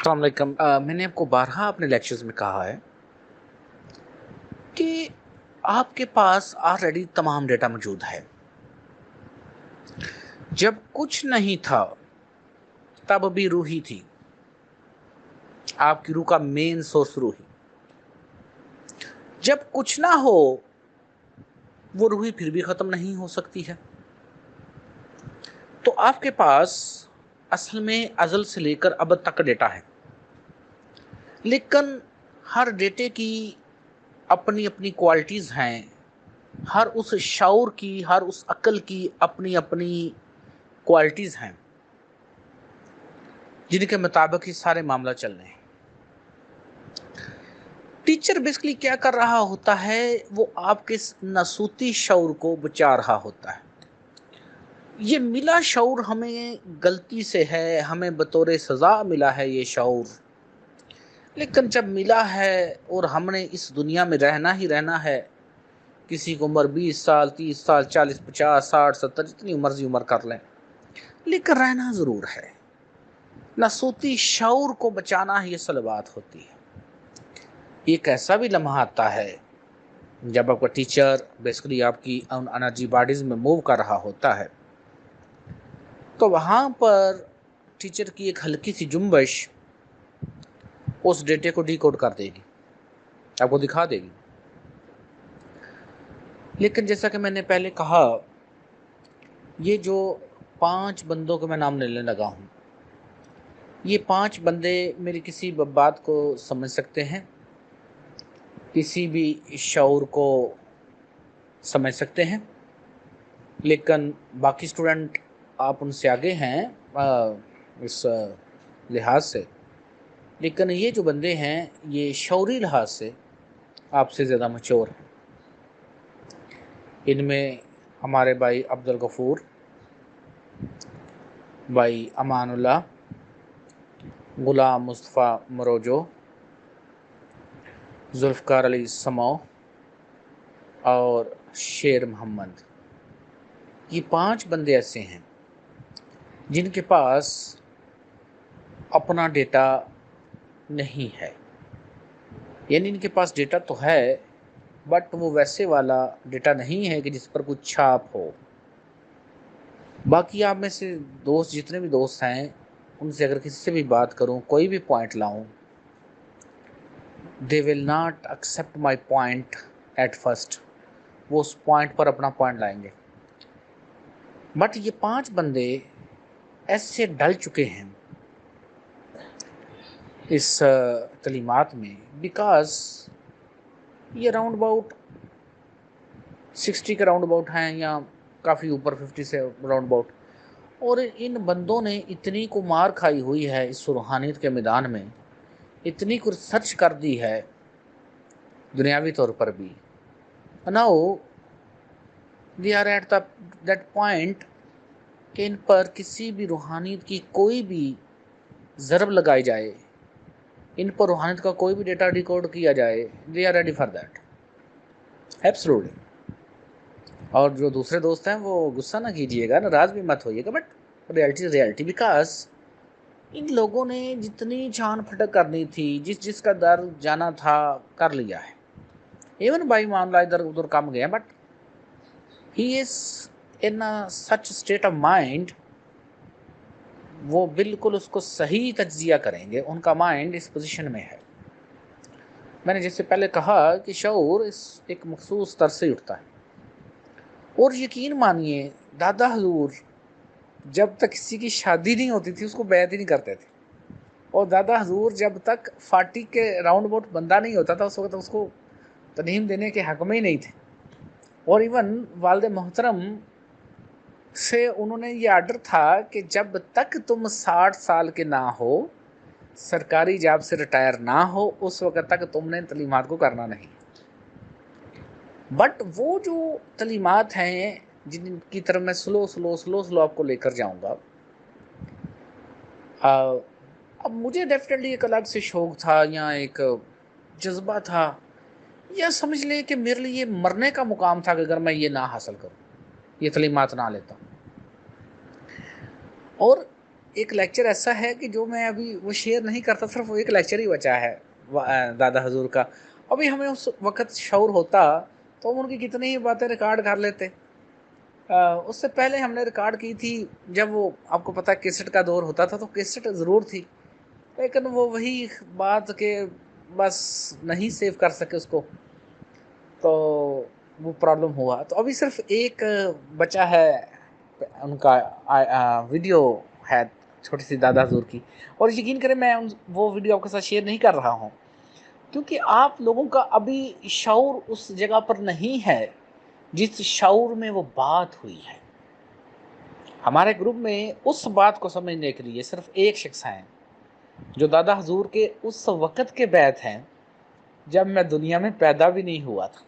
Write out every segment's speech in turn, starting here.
السلام علیکم۔ میں نے آپ کو بارہا اپنے لیکچرز میں کہا ہے کہ آپ کے پاس آلریڈی تمام ڈیٹا موجود ہے۔ جب کچھ نہیں تھا تب بھی روح ہی تھی، آپ کی روح کا مین سورس روح ہی۔ جب کچھ نہ ہو وہ روح پھر بھی ختم نہیں ہو سکتی ہے۔ تو آپ کے پاس اصل میں ازل سے لے کر ابد تک ڈیٹا ہے، لیکن ہر ڈیٹے کی اپنی اپنی کوالٹیز ہیں، ہر اس شعور کی، ہر اس عقل کی اپنی اپنی کوالٹیز ہیں جن کے مطابق یہ سارے معاملہ چل رہے ہیں۔ ٹیچر بیسکلی کیا کر رہا ہوتا ہے، وہ آپ کے ناسوتی شعور کو بچا رہا ہوتا ہے۔ یہ ملا شعور ہمیں غلطی سے ہے، ہمیں بطور سزا ملا ہے یہ شعور، لیکن جب ملا ہے اور ہم نے اس دنیا میں رہنا ہی رہنا ہے، کسی کو عمر 20 سال 30 سال 40 50 60 70 جتنی مرضی عمر کر لیں، لیکن رہنا ضرور ہے۔ ناسوتی شعور کو بچانا ہی اصل بات ہوتی ہے۔ ایک ایسا بھی لمحہ آتا ہے جب آپ کا ٹیچر بیسکلی آپ کی انرجی باڈیز میں موو کر رہا ہوتا ہے، تو وہاں پر ٹیچر کی ایک ہلکی سی جنبش اس ڈیٹے کو ڈی کوڈ کر دے گی، آپ کو دکھا دے گی۔ لیکن جیسا کہ میں نے پہلے کہا، یہ جو 5 بندوں کو میں نام لینے لگا ہوں، یہ 5 بندے میری کسی بات کو سمجھ سکتے ہیں، کسی بھی شعور کو سمجھ سکتے ہیں، لیکن باقی اسٹوڈنٹ آپ ان سے آگے ہیں اس لحاظ سے، لیکن یہ جو بندے ہیں یہ شعوری لحاظ سے آپ سے زیادہ میچور ہیں۔ ان میں ہمارے بھائی عبدالغفور، بھائی امان اللہ، غلام مصطفیٰ مروجو، ذوالفقار علی سمو اور شیر محمد، یہ 5 بندے ایسے ہیں جن کے پاس اپنا ڈیٹا نہیں ہے، یعنی ان کے پاس ڈیٹا تو ہے بٹ وہ ویسے والا ڈیٹا نہیں ہے کہ جس پر کچھ چھاپ ہو۔ باقی آپ میں سے دوست جتنے بھی دوست ہیں ان سے اگر کسی سے بھی بات کروں، کوئی بھی پوائنٹ لاؤں، they will not accept my point at first، وہ اس پوائنٹ پر اپنا پوائنٹ لائیں گے، بٹ یہ 5 بندے ایسے ڈل چکے ہیں اس تعلیمات میں، بیکاز یہ راؤنڈ اباؤٹ 60 کے راؤنڈ اباؤٹ ہیں یا کافی اوپر 50 سے راؤنڈ اباؤٹ، اور ان بندوں نے اتنی کو مار کھائی ہوئی ہے اس روحانیت کے میدان میں، اتنی کو ریسرچ کر دی ہے دنیاوی طور پر بھی، now they are at that point کہ ان پر کسی بھی روحانیت کی کوئی بھی ضرب لگائی جائے، ان پر روحانیت کا کوئی بھی ڈیٹا ڈیکوڈ کیا جائے، they are ready for that absolutely. اور جو دوسرے دوست ہیں وہ غصہ نہ کیجیے گا، ناراض بھی مت ہوئیے گا، بٹ ریئلٹی ریئلٹی، بیکاز ان لوگوں نے جتنی چھان پھٹک کرنی تھی، جس کا در جانا تھا کر لیا ہے۔ ایون بھائی معاملہ ادھر ادھر کم گئے، but he is in such state of mind, وہ بالکل اس کو صحیح تجزیہ کریں گے، ان کا مائنڈ اس پوزیشن میں ہے۔ میں نے جس سے پہلے کہا کہ شعور اس ایک مخصوص طرز سے اٹھتا ہے، اور یقین مانیے دادا حضور جب تک کسی کی شادی نہیں ہوتی تھی اس کو بیعت ہی نہیں کرتے تھے، اور دادا حضور جب تک 40 کے راؤنڈ اباؤٹ بندہ نہیں ہوتا تھا اس وقت اس کو تنہیم دینے کے حق میں ہی نہیں تھے، اور ایون والد محترم سے انہوں نے یہ آرڈر تھا کہ جب تک تم 60 سال کے نہ ہو، سرکاری جاب سے ریٹائر نہ ہو، اس وقت تک تم نے تعلیمات کو کرنا نہیں۔ بٹ وہ جو تعلیمات ہیں جن کی طرف میں سلو آپ کو لے کر جاؤں گا، اب مجھے ڈیفینیٹلی ایک الگ سے شوق تھا یا ایک جذبہ تھا، یا سمجھ لیں کہ میرے لیے مرنے کا مقام تھا کہ اگر میں یہ نہ حاصل کروں، یہ تعلیمات نہ لیتا، اور ایک لیکچر ایسا ہے کہ جو میں ابھی وہ شیئر نہیں کرتا، صرف وہ ایک لیکچر ہی بچا ہے دادا حضور کا. ابھی ہمیں اس وقت شعور ہوتا تو ہم ان کی کتنی ہی باتیں ریکارڈ کر لیتے. اس سے پہلے ہم نے ریکارڈ کی تھی جب وہ آپ کو پتہ ہے کیسٹ کا دور ہوتا تھا، تو کیسٹ ضرور تھی، لیکن وہ وہی بات کہ بس نہیں سیو کر سکے اس کو، تو وہ پرابلم ہوا. تو ابھی صرف ایک بچا ہے ان کا ویڈیو ہے چھوٹی سی دادا حضور کی، اور یقین کریں میں وہ ویڈیو آپ کے ساتھ شیئر نہیں کر رہا ہوں کیونکہ آپ لوگوں کا ابھی شعور اس جگہ پر نہیں ہے جس شعور میں وہ بات ہوئی ہے. ہمارے گروپ میں اس بات کو سمجھنے کے لیے صرف ایک شخص ہیں جو دادا حضور کے اس وقت کے بیت ہیں جب میں دنیا میں پیدا بھی نہیں ہوا تھا.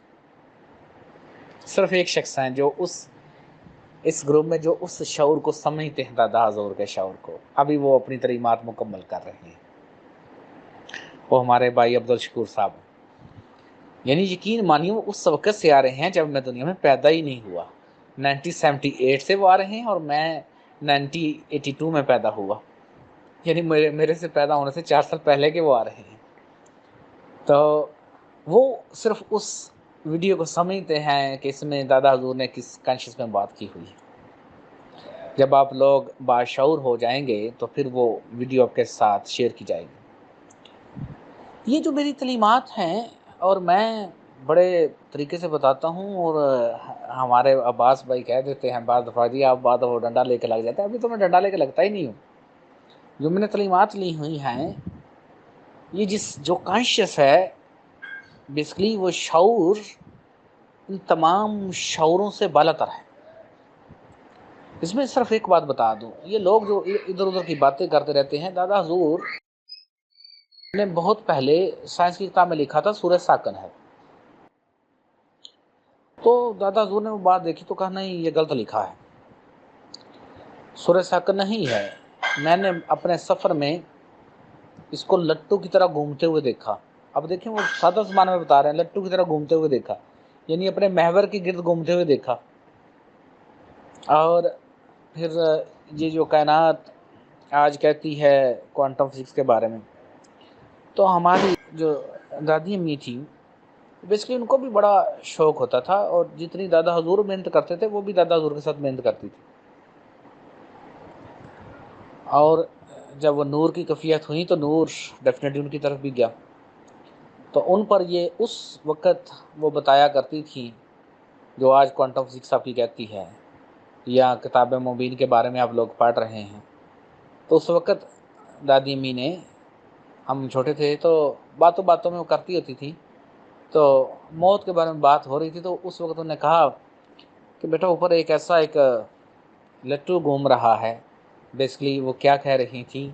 صرف ایک شخص ہیں جو اس گروپ میں جو اس شعور کو سمجھتے ہیں، دادا حضور کے شعور کو. ابھی وہ اپنی تعلیمات مکمل کر رہے ہیں، وہ ہمارے بھائی عبدالشکور صاحب. یعنی یقین مانیے وہ اس وقت سے آ رہے ہیں جب میں دنیا میں پیدا ہی نہیں ہوا. 1978 سے وہ آ رہے ہیں اور میں 1982 میں پیدا ہوا، یعنی میرے سے پیدا ہونے سے 4 سال پہلے کے وہ آ رہے ہیں. تو وہ صرف اس ویڈیو کو سمجھتے ہیں کہ اس میں دادا حضور نے کس کانشیس میں بات کی ہوئی ہے. جب آپ لوگ باشعور ہو جائیں گے تو پھر وہ ویڈیو آپ کے ساتھ شیئر کی جائے گی. یہ جو میری تعلیمات ہیں اور میں بڑے طریقے سے بتاتا ہوں، اور ہمارے عباس بھائی کہہ دیتے ہیں بعض دفعہ جی آپ بعد وہ ڈنڈا لے کے لگ جاتے ہیں. ابھی تو میں ڈنڈا لے کے لگتا ہی نہیں ہوں. جو میں نے تعلیمات لی ہوئی ہیں، یہ جو کانشیس ہے بیسکلی وہ شعور ان تمام شعوروں سے بالا تر ہے. اس میں صرف ایک بات بتا دوں، یہ لوگ جو ادھر ادھر کی باتیں کرتے رہتے ہیں، دادا حضور نے بہت پہلے سائنس کی کتاب میں لکھا تھا سورہ ساکن ہے. تو دادا حضور نے وہ بات دیکھی تو کہا نہیں یہ غلط لکھا ہے، سورہ ساکن نہیں ہے. میں نے اپنے سفر میں اس کو لٹو کی طرح گھومتے ہوئے دیکھا. اب دیکھیں وہ سادہ زبان میں بتا رہے ہیں، لٹو کی طرح گھومتے ہوئے دیکھا، یعنی اپنے محور کے گرد گھومتے ہوئے دیکھا. اور پھر یہ جو کائنات آج کہتی ہے کوانٹم فزکس کے بارے میں، تو ہماری جو دادی امی تھی بیسکلی ان کو بھی بڑا شوق ہوتا تھا، اور جتنی دادا حضور محنت کرتے تھے وہ بھی دادا حضور کے ساتھ محنت کرتی تھی. اور جب وہ نور کی کفیت ہوئی تو نور ڈیفینیٹلی ان کی طرف بھی گیا. تو ان پر یہ اس وقت وہ بتایا کرتی تھی جو آج کوانٹم فزکس آپ کی کہتی ہے، یا کتاب مبین کے بارے میں آپ لوگ پڑھ رہے ہیں. تو اس وقت دادی امی نے، ہم چھوٹے تھے تو باتوں باتوں میں وہ کرتی ہوتی تھی، تو موت کے بارے میں بات ہو رہی تھی، تو اس وقت انہوں نے کہا کہ بیٹا اوپر ایک ایسا ایک لٹو گھوم رہا ہے. بیسکلی وہ کیا کہہ رہی تھی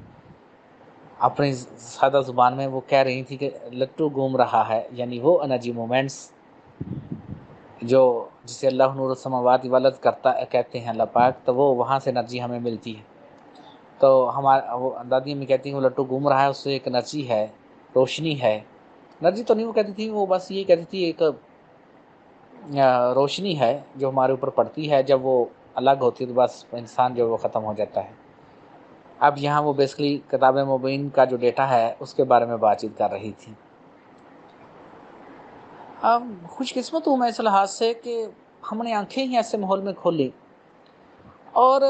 اپنی سادہ زبان میں، وہ کہہ رہی تھی کہ لٹو گھوم رہا ہے، یعنی وہ انرجی مومنٹس جو جسے اللہ نور السماوات والارض کرتا کہتے ہیں اللہ پاک، تو وہ وہاں سے انرجی ہمیں ملتی ہے. تو ہمارا وہ دادی امی کہتی ہیں وہ لٹو گھوم رہا ہے، اس سے ایک انرجی ہے، روشنی ہے. انرجی تو نہیں وہ کہتی تھی، وہ بس یہ کہتی تھی ایک روشنی ہے جو ہمارے اوپر پڑتی ہے، جب وہ الگ ہوتی ہے تو بس انسان جو وہ ختم ہو جاتا ہے. اب یہاں وہ بیسکلی کتاب مبین کا جو ڈیٹا ہے اس کے بارے میں بات چیت کر رہی تھی. اب خوش قسمت ہوں میں اس لحاظ سے کہ ہم نے آنکھیں ہی ایسے ماحول میں کھولی. اور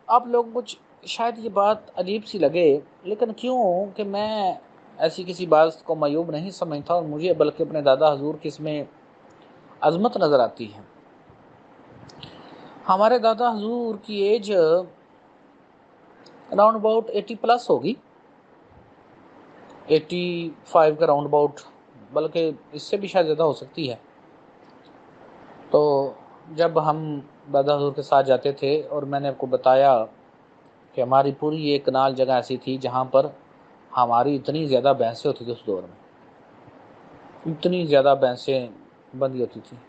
آپ لوگ کچھ شاید یہ بات عجیب سی لگے، لیکن کیوں کہ میں ایسی کسی بات کو معیوب نہیں سمجھتا، اور مجھے بلکہ اپنے دادا حضور کی اس میں عظمت نظر آتی ہے. ہمارے دادا حضور کی ایج اراؤنڈ اباؤٹ 80 پلس ہوگی، 85 کا راؤنڈ اباؤٹ، بلکہ اس سے بھی شاید زیادہ ہو سکتی ہے. تو جب ہم دادا حضور کے ساتھ جاتے تھے، اور میں نے آپ کو بتایا کہ ہماری پوری یہ کنال جگہ ایسی تھی جہاں پر ہماری اتنی زیادہ بھینسیں ہوتی تھی، اس دور میں اتنی زیادہ بھینسیں بندھی ہوتی تھیں.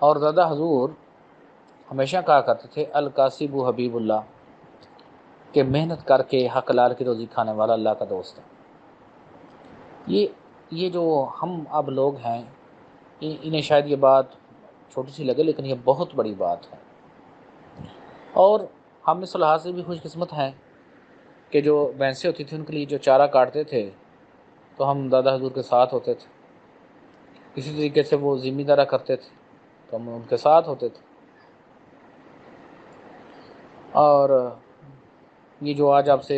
اور دادا حضور ہمیشہ کہا کرتے تھے القاسب حبیب اللہ، کہ محنت کر کے حق لال کی روزی کھانے والا اللہ کا دوست ہے. یہ جو ہم اب لوگ ہیں انہیں شاید یہ بات چھوٹی سی لگے، لیکن یہ بہت بڑی بات ہے. اور ہم اس لحاظ سے بھی خوش قسمت ہیں کہ جو بھینسیں ہوتی تھیں ان کے لیے جو چارہ کاٹتے تھے تو ہم دادا حضور کے ساتھ ہوتے تھے، اسی طریقے سے وہ ذمہ دارہ کرتے تھے تو ہم ان کے ساتھ ہوتے تھے۔ اور یہ جو آج آپ سے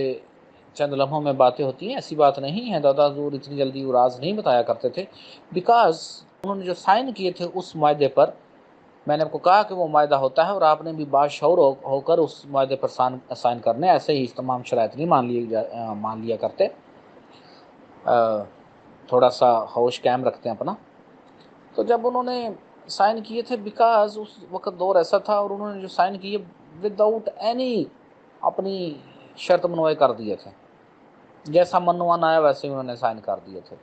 چند لمحوں میں باتیں ہوتی ہیں، ایسی بات نہیں ہے، دادا حضور اتنی جلدی وہ راز نہیں بتایا کرتے تھے، بیکاز انہوں نے جو سائن کیے تھے اس معاہدے پر، میں نے آپ کو کہا کہ وہ معاہدہ ہوتا ہے اور آپ نے بھی باشعور ہو کر اس معاہدے پر سائن کرنے، ایسے ہی تمام شرائط نہیں مان لیا کرتے، تھوڑا سا ہوش قائم رکھتے ہیں اپنا۔ تو جب انہوں نے سائن کیے تھے، بیکاز اس وقت دور ایسا تھا اور انہوں نے جو سائن کیے وداؤٹ اینی اپنی شرط منوائے کر دیے تھے، جیسا منوانا آیا ویسے انہوں نے سائن کر دیے تھے۔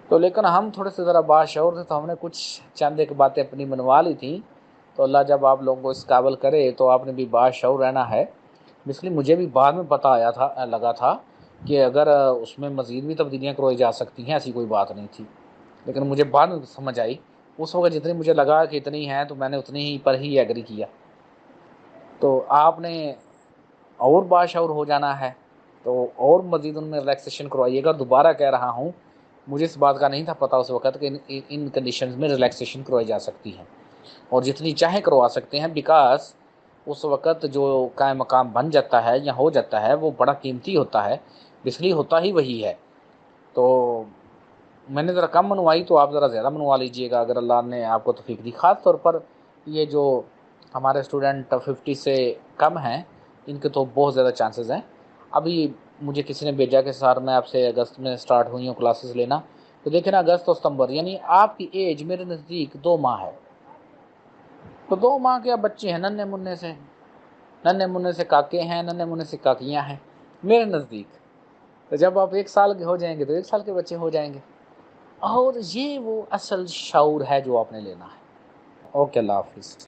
تو لیکن ہم تھوڑے سے ذرا باشعور تھے تو ہم نے کچھ چند ایک باتیں اپنی منوا لی تھیں، تو اللہ جب آپ لوگوں کو اس قابل کرے تو آپ نے بھی باشعور رہنا ہے۔ اس لیے مجھے بھی بعد میں پتہ لگا تھا کہ اگر اس میں مزید بھی تبدیلیاں کروائی جا سکتی ہیں، ایسی کوئی بات نہیں تھی، لیکن مجھے بعد میں سمجھ آئی۔ اس وقت جتنی مجھے لگا کہ اتنی ہیں تو میں نے اتنی ہی پر ہی ایگری کیا۔ تو آپ نے اور باشعور ہو جانا ہے تو اور مزید ان میں ریلیکسیشن کروائیے گا۔ دوبارہ کہہ رہا ہوں، مجھے اس بات کا نہیں تھا پتہ اس وقت کہ ان کنڈیشنز میں ریلیکسیشن کروائی جا سکتی ہیں اور جتنی چاہیں کروا سکتے ہیں، بیکاز اس وقت جو قائم مقام بن جاتا ہے یا ہو جاتا ہے وہ بڑا قیمتی ہوتا ہے، اس لیے ہوتا ہی وہی ہے۔ تو میں نے ذرا کم منوائی تو آپ ذرا زیادہ منوا لیجئے گا اگر اللہ نے آپ کو توفیق دی۔ خاص طور پر یہ جو ہمارے اسٹوڈنٹ 50 سے کم ہیں، ان کے تو بہت زیادہ چانسز ہیں۔ ابھی مجھے کسی نے بھیجا کہ سر میں آپ سے اگست میں سٹارٹ ہوئی ہوں کلاسز لینا، تو دیکھیں نا اگست اور ستمبر، یعنی آپ کی ایج میرے نزدیک 2 ماہ ہے، تو 2 ماہ کے اب بچے ہیں، ننھے منھے سے کاکے ہیں، ننھے منھے سے کاکیاں ہیں میرے نزدیک۔ تو جب آپ 1 سال کے ہو جائیں گے تو 1 سال کے بچے ہو جائیں گے، اور یہ وہ اصل شعور ہے جو آپ نے لینا ہے۔ اوکے، اللہ حافظ۔